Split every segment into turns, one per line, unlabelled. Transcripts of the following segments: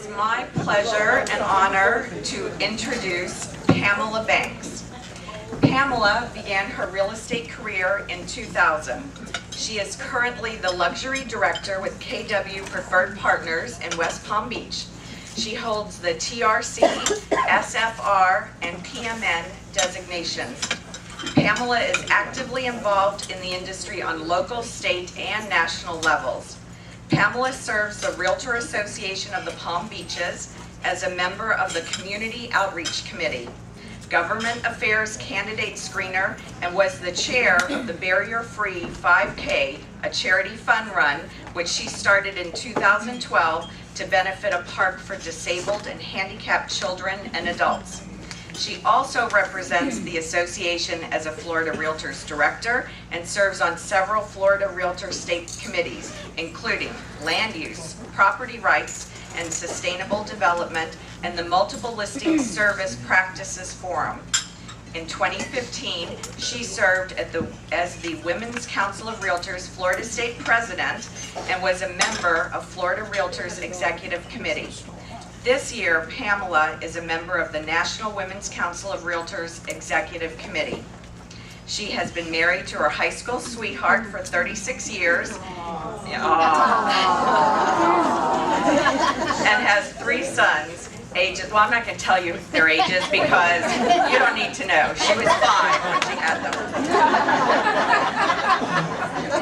is my pleasure and honor to introduce Pamela Banks. Pamela began her real estate career in 2000. She is currently the luxury director with KW Preferred Partners in West Palm Beach. She holds the TRC, SFR, and PMN designations. Pamela is actively involved in the industry on local, state, and national levels. Pamela serves the Realtor Association of the Palm Beaches as a member of the Community Outreach Committee, Government Affairs Candidate Screener, and was the chair of the Barrier-Free 5K, a charity fun run, which she started in 2012 to benefit a park for disabled and handicapped children and adults. She also represents the association as a Florida Realtors Director and serves on several Florida Realtor State committees, including Land Use, Property Rights, and Sustainable Development, and the Multiple Listing Service Practices Forum. In 2015, she served as the Women's Council of Realtors Florida State President and was a member of Florida Realtors Executive Committee. This year, Pamela is a member of the National Women's Council of Realtors Executive Committee. She has been married to her high school sweetheart for 36 years and has 3 sons, ages, well, I'm not going to tell you their ages because you don't need to know. She was 5 when she had them.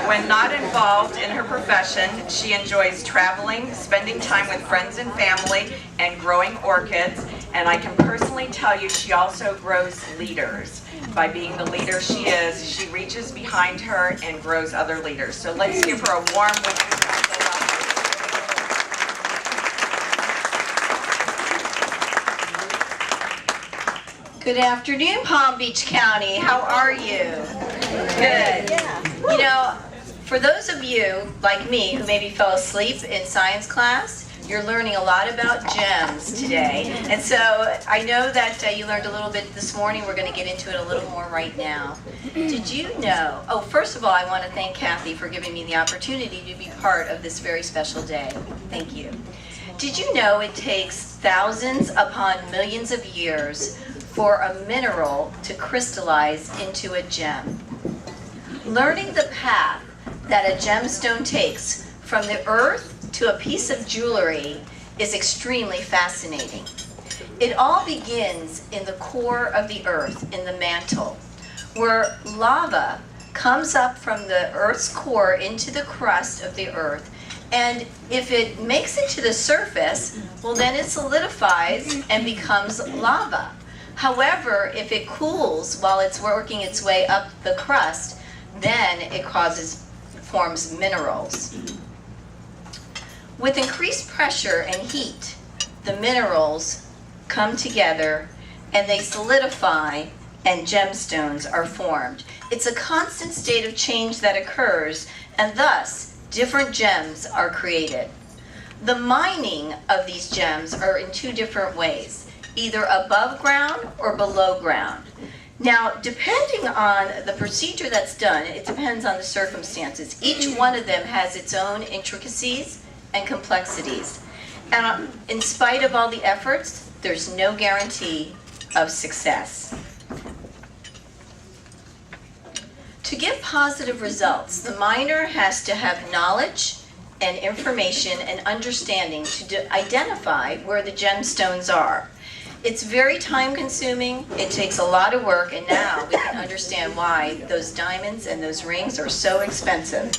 When not involved in her profession, she enjoys traveling, spending time with friends and family, and growing orchids. And I can personally tell you she also grows leaders. By being the leader she is, she reaches behind her and grows other leaders. So let's give her a warm Women's Council welcome.
Good afternoon, Palm Beach County. How are you? Good. You know, for those of you like me who maybe fell asleep in science class, you're learning a lot about gems today. And so I know that you learned a little bit this morning. We're going to get into it a little more right now. Did you know, first of all, I want to thank Kathy for giving me the opportunity to be part of this very special day. Thank you. Did you know it takes thousands upon millions of years for a mineral to crystallize into a gem? Learning the path that a gemstone takes from the earth to a piece of jewelry is extremely fascinating. It all begins in the core of the earth, in the mantle, where lava comes up from the earth's core into the crust of the earth. And if it makes it to the surface, well, then it solidifies and becomes lava. However, if it cools while it's working its way up the crust, then it forms minerals. With increased pressure and heat, the minerals come together and they solidify and gemstones are formed. It's a constant state of change that occurs, and thus different gems are created. The mining of these gems are in 2 different ways, either above ground or below ground. Now, depending on the procedure that's done, it depends on the circumstances. Each one of them has its own intricacies and complexities. And in spite of all the efforts, there's no guarantee of success. To get positive results, the miner has to have knowledge and information and understanding to identify where the gemstones are. It's very time consuming, it takes a lot of work, and now we can understand why those diamonds and those rings are so expensive.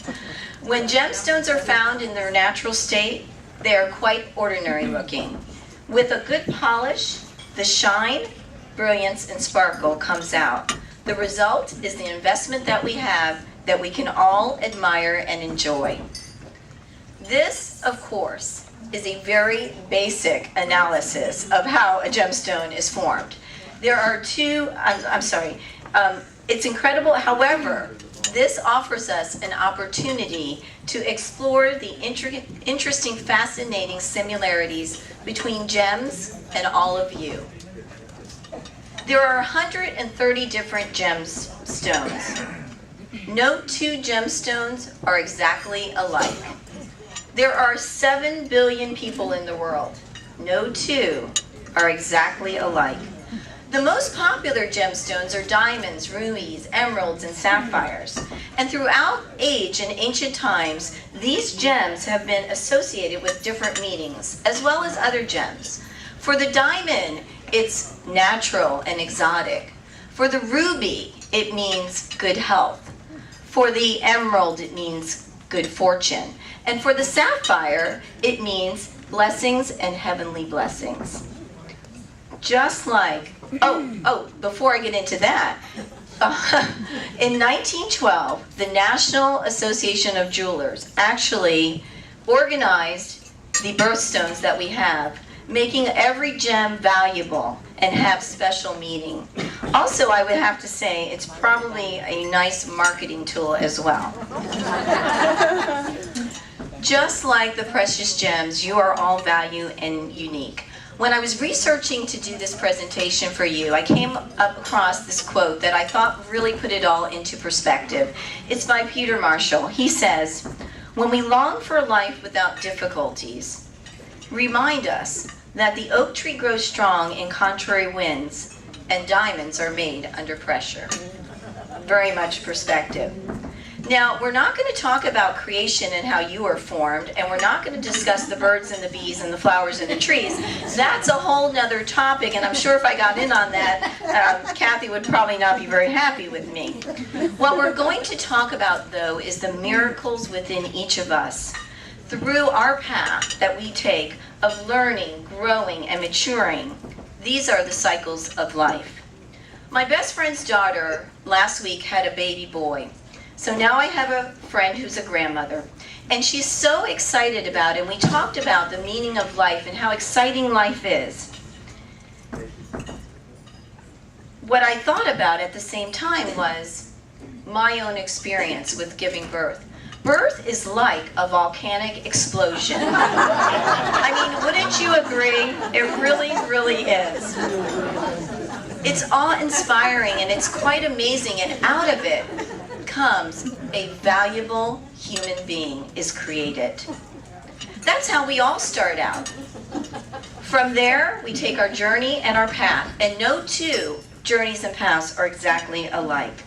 When gemstones are found in their natural state, they are quite ordinary looking. With a good polish, the shine, brilliance, and sparkle comes out. The result is the investment that we have that we can all admire and enjoy. This, of course, is a very basic analysis of how a gemstone is formed. There are 2, it's incredible. However, this offers us an opportunity to explore the interesting, fascinating similarities between gems and all of you. There are 130 different gemstones. No 2 gemstones are exactly alike. There are 7 billion people in the world. no two are exactly alike. The most popular gemstones are diamonds, rubies, emeralds, and sapphires. And throughout age and ancient times, these gems have been associated with different meanings, as well as other gems. For the diamond, it's natural and exotic. For the ruby, it means good health. For the emerald, it means good fortune. And for the sapphire, it means blessings and heavenly blessings. Just like, before I get into that, in 1912, the National Association of Jewelers actually organized the birthstones that we have, making every gem valuable and have special meaning. Also, I would have to say, it's probably a nice marketing tool as well. Just like the precious gems, you are all value and unique. When I was researching to do this presentation for you, I came up across this quote that I thought really put it all into perspective. It's by Peter Marshall. He says, "When we long for a life without difficulties, remind us that the oak tree grows strong in contrary winds, and diamonds are made under pressure." Very much perspective. Now, we're not going to talk about creation and how you are formed, and we're not going to discuss the birds and the bees and the flowers and the trees. That's a whole nother topic, and I'm sure if I got in on that, Kathy would probably not be very happy with me. What we're going to talk about, though, is the miracles within each of us. Through our path that we take of learning, growing, and maturing, these are the cycles of life. My best friend's daughter last week had a baby boy. So now I have a friend who's a grandmother, and she's so excited about it. And we talked about the meaning of life and how exciting life is. What I thought about at the same time was my own experience with giving birth. Birth is like a volcanic explosion. I mean, wouldn't you agree? It really, really is. It's awe-inspiring, and it's quite amazing, and out of it comes a valuable human being is created. That's how we all start out. From there, we take our journey and our path, and no two journeys and paths are exactly alike.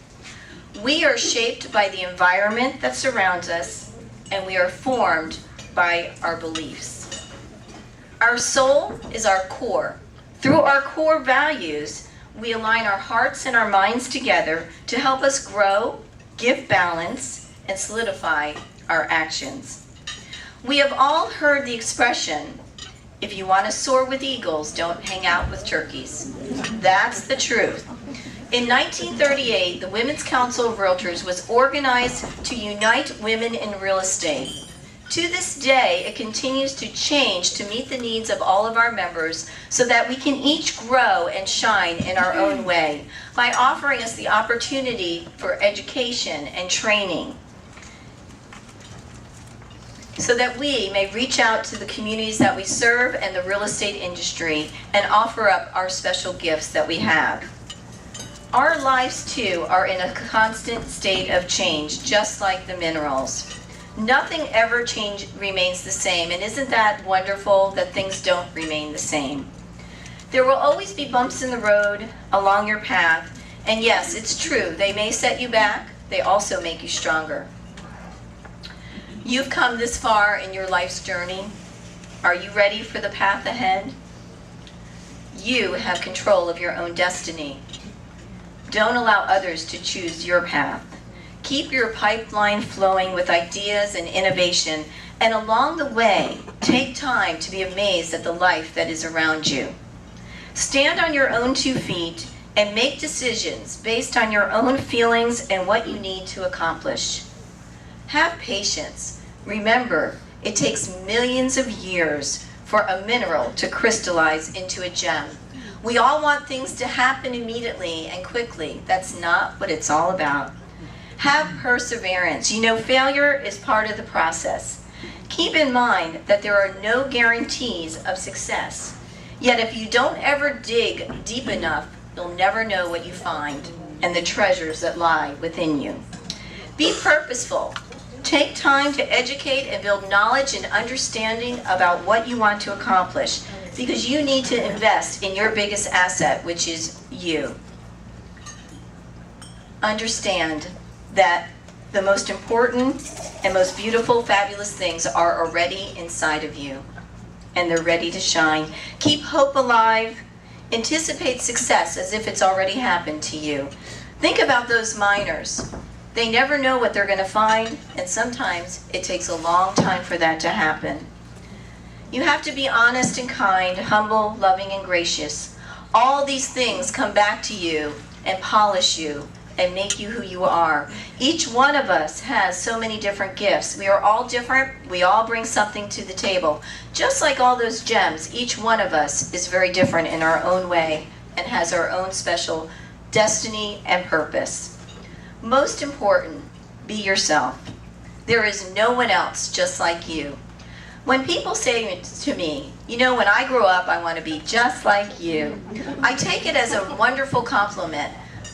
We are shaped by the environment that surrounds us, and we are formed by our beliefs. Our soul is our core. Through our core values, we align our hearts and our minds together to help us grow, give balance, and solidify our actions. We have all heard the expression, if you want to soar with eagles, don't hang out with turkeys. That's the truth. In 1938, the Women's Council of Realtors was organized to unite women in real estate. To this day, it continues to change to meet the needs of all of our members so that we can each grow and shine in our own way by offering us the opportunity for education and training so that we may reach out to the communities that we serve and the real estate industry and offer up our special gifts that we have. Our lives, too, are in a constant state of change, just like the minerals. Nothing ever remains the same, and isn't that wonderful that things don't remain the same? There will always be bumps in the road along your path, and yes, it's true, they may set you back, they also make you stronger. You've come this far in your life's journey. Are you ready for the path ahead? You have control of your own destiny. Don't allow others to choose your path. Keep your pipeline flowing with ideas and innovation, and along the way, take time to be amazed at the life that is around you. Stand on your own 2 feet and make decisions based on your own feelings and what you need to accomplish. Have patience. Remember, it takes millions of years for a mineral to crystallize into a gem. We all want things to happen immediately and quickly. That's not what it's all about. Have perseverance. You know, failure is part of the process. Keep in mind that there are no guarantees of success. Yet if you don't ever dig deep enough, you'll never know what you find and the treasures that lie within you. Be purposeful. Take time to educate and build knowledge and understanding about what you want to accomplish. because you need to invest in your biggest asset, which is you. Understand that the most important and most beautiful, fabulous things are already inside of you, and they're ready to shine. Keep hope alive. Anticipate success as if it's already happened to you. Think about those miners. They never know what they're going to find, and sometimes it takes a long time for that to happen. You have to be honest and kind, humble, loving, and gracious. All these things come back to you and polish you and make you who you are. Each one of us has so many different gifts. We are all different. We all bring something to the table. Just like all those gems, each one of us is very different in our own way and has our own special destiny and purpose. Most important, be yourself. There is no one else just like you. When people say to me, you know, when I grow up, I want to be just like you, I take it as a wonderful compliment.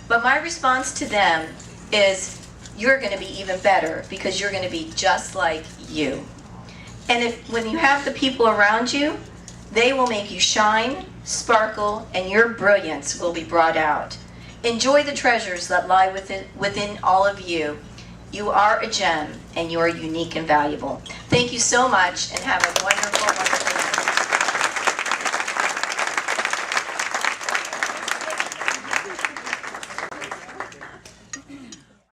But my response to them is, you're going to be even better because you're going to be just like you. And when you have the people around you, they will make you shine, sparkle, and your brilliance will be brought out. Enjoy the treasures that lie within all of you. You are a gem, and you are unique and valuable. Thank you so much, and have a wonderful, wonderful day.